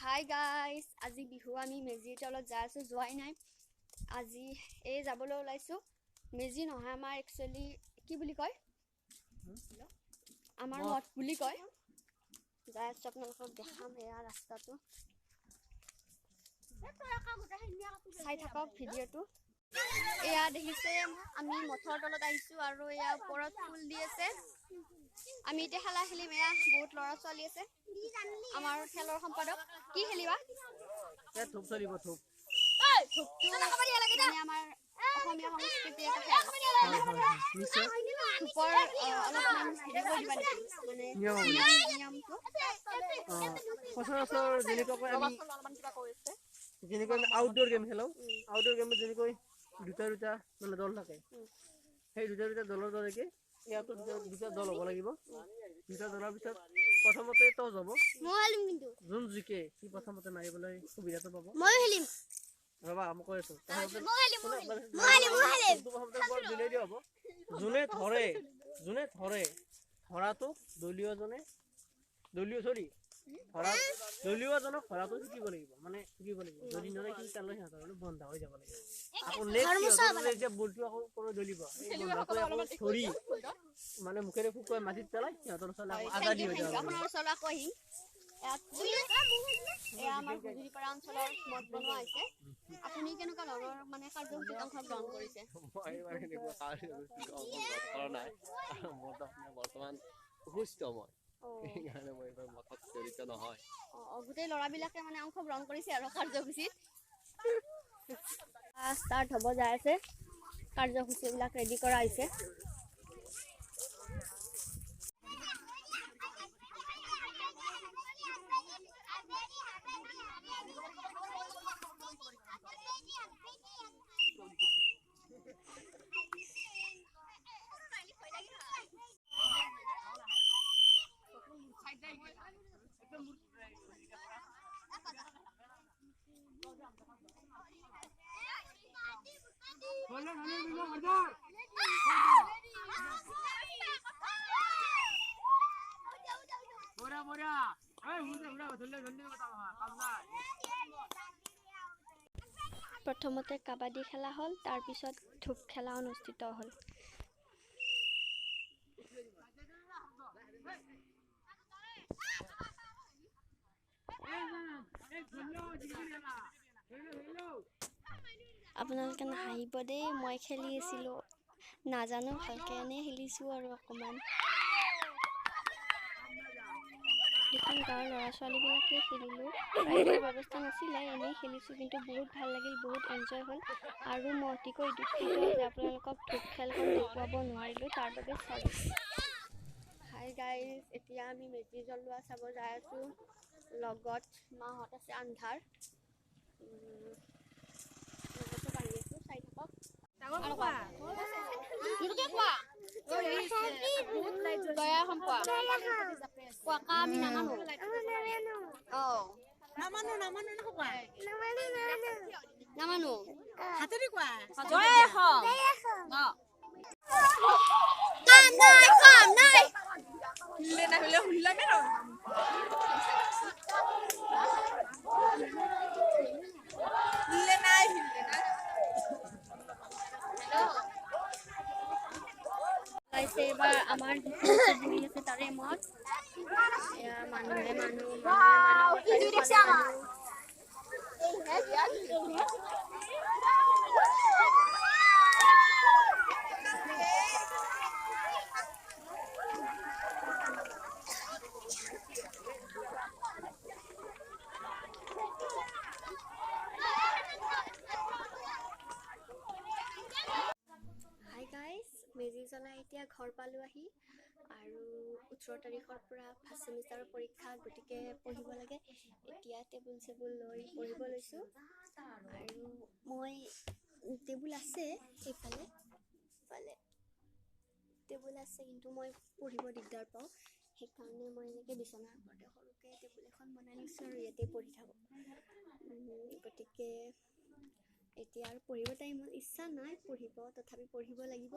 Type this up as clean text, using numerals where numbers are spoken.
Hi guys, আজি বিহু আমি মেজিৰ তলত যাই আছোঁ, যোৱাই নাই। আজি এই যাবলৈ ওলাইছোঁ। মেজি নহয়, আমাৰ একচুৱেলি কি বুলি কয়, আমাৰ মঠ বুলি কয়। যাই আছোঁ, আপোনালোকক দেখাম এয়া ৰাস্তাটো। চাই থাকক ভিডিঅ'টো। এয়া দেখিছে, আমি মঠৰ তলত আহিছোঁ আৰু এয়া ওপৰত ফুল দি আছে। আমি এতিয়া খেলা খেলিম। এয়া বহুত ল'ৰা ছোৱালী আছে। আমাৰ খেলৰ সম্পাদক কি খেলিবা? থুপ চলিব থুপ। আমাৰ অসমীয়া সংস্কৃতিৰ এটা খেল। থুপৰ অলপমান হেৰি কৰি দিবা নেকি, মানে নিয়মটো? সচৰাচৰ যেনেকৈ আমি আউটডোৰ গেম খেলোঁ, আউটডোৰ গেমত যেনেকৈ দুটা দুটা মানে দল থাকে, সেই দুটা দুটা দলৰ দৰেকে ইয়াতো দুটা দল হ'ব লাগিব। দুটা দলৰ পিছত প্ৰথমতে টছ হ'ব। যোন জিকে সি প্ৰথমতে মাৰিবলৈ সুবিধাটো পাব। ৰবা মই কৈ আছো। যোনে ধৰে ধৰাটো দলীয়জনক ধৰাটো শিকিব লাগিব, মানে শিকিব লাগিব। যদি নৰে সি তালৈ সিহঁতৰ বন্ধ হৈ যাব লাগিব। আকৌ নেক্সট বলটো আকৌ কোনো দলিব, এই বন্ধাটো আকৌ ধৰি মানে মুখেৰে ফুকুৱাই মাটিত পেলাই সিহঁতৰ ওচৰলৈ আজাদি হৈ যাব। আমাৰ গুজুৰিপাৰা অঞ্চলৰ মঠ বনোৱা হৈছে। আপুনি কেনেকুৱা ধৰণৰ মানে কাৰ্যসূচীত অংশগ্ৰহণ কৰিছে? বৰ্তমান অসুস্থ মই, সেইকাৰণে মই এইবাৰ মঠত জড়িত নহয়। গোটেই ল'ৰাবিলাকে মানে অংশগ্ৰহণ কৰিছে আৰু কাৰ্যসূচীত। ষ্টাৰ্ট হ'ব যাই আছে, কাৰ্যসূচীবিলাক ৰেডি কৰা হৈছে। প্ৰথমতে কাবাডী খেলা হ'ল, তাৰপিছত ধূপ খেলা অনুষ্ঠিত হ'ল। আপোনালোকে নাহাঁহিব দেই, মই খেলি আছিলোঁ, নাজানো ভালকৈ এনেই খেলিছোঁ আৰু অকণমান। এখন গাঁৱৰ ল'ৰা ছোৱালীবিলাকে খেলিলোঁ, প্ৰাইজৰ ব্যৱস্থা নাছিলে, এনেই খেলিছোঁ, কিন্তু বহুত ভাল লাগিল, বহুত এনজয় হ'ল। আৰু মই অতিকৈ দুখিত যে আপোনালোকক ধূপ খেলখন দেখুৱাব নোৱাৰিলোঁ, তাৰ বাবে চৰি। হাই গাইজ, এতিয়া আমি মেজি জ্বলোৱা চাব যাই আছোঁ। লগত মাহঁত আছে, আন্ধাৰ বাঢ়ি আছোঁ, চাই থাকক। আমি নামানো। নামানো হাতেদি কোৱা জয় অসম। কাম নাই হুলে না হুলে হুলামে না হুলে নাই হুলে না। এবাৰ আমাৰ বুঢ়ী আছে তাৰে মত মানুহে মেজি জ্বলাই এতিয়া ঘৰ পালোঁ আহি, আৰু 18 তাৰিখৰ পৰা ফাৰ্ষ্ট ছেমিষ্টাৰৰ পৰীক্ষা, গতিকে পঢ়িব লাগে। এতিয়া টেবুল চেবুল লৈ পঢ়িব লৈছোঁ। আৰু মই টেবুল আছে সেইফালে টেবুল আছে, কিন্তু মই পঢ়িব দিগদাৰ পাওঁ, সেইকাৰণে মই এনেকৈ বিচনাৰ ওপৰতে সৰুকৈ টেবুল এখন বনাই লৈছোঁ আৰু ইয়াতে পঢ়ি থাকোঁ। গতিকে এতিয়া আৰু পঢ়িব টাইম হ'ল, ইচ্ছা নাই পঢ়িব, তথাপি পঢ়িব লাগিব।